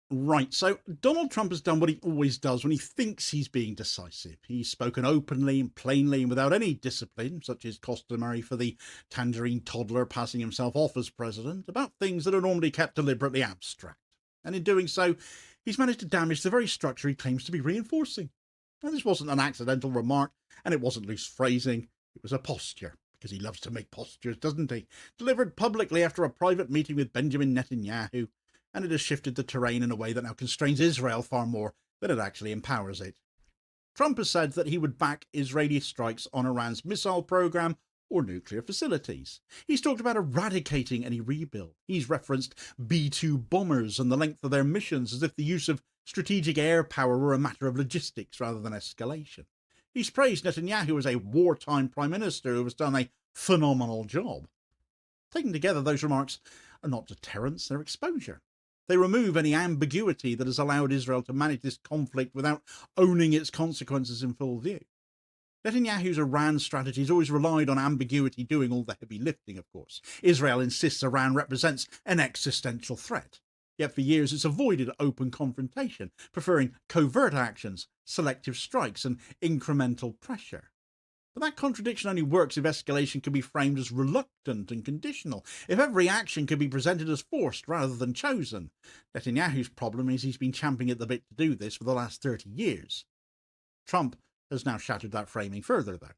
Right, so Donald Trump has done what he always does when he thinks he's being decisive. He's spoken openly and plainly and without any discipline, such as customary for the tangerine toddler passing himself off as president, about things that are normally kept deliberately abstract. And in doing so, he's managed to damage the very structure he claims to be reinforcing. Now, this wasn't an accidental remark, and it wasn't loose phrasing. It was a posture, because he loves to make postures, doesn't he? Delivered publicly after a private meeting with Benjamin Netanyahu, and it has shifted the terrain in a way that now constrains Israel far more than it actually empowers it. Trump has said that he would back Israeli strikes on Iran's missile program or nuclear facilities. He's talked about eradicating any rebuild. He's referenced B-2 bombers and the length of their missions as if the use of strategic air power were a matter of logistics rather than escalation. He's praised Netanyahu as a wartime prime minister who has done a phenomenal job. Taken together, those remarks are not deterrence, they're exposure. They remove any ambiguity that has allowed Israel to manage this conflict without owning its consequences in full view. Netanyahu's Iran strategy has always relied on ambiguity doing all the heavy lifting, of course. Israel insists Iran represents an existential threat. Yet for years it's avoided open confrontation, preferring covert actions, selective strikes, and incremental pressure. But that contradiction only works if escalation can be framed as reluctant and conditional, if every action can be presented as forced rather than chosen. Netanyahu's problem is he's been champing at the bit to do this for the last 30 years. Trump has now shattered that framing further, though.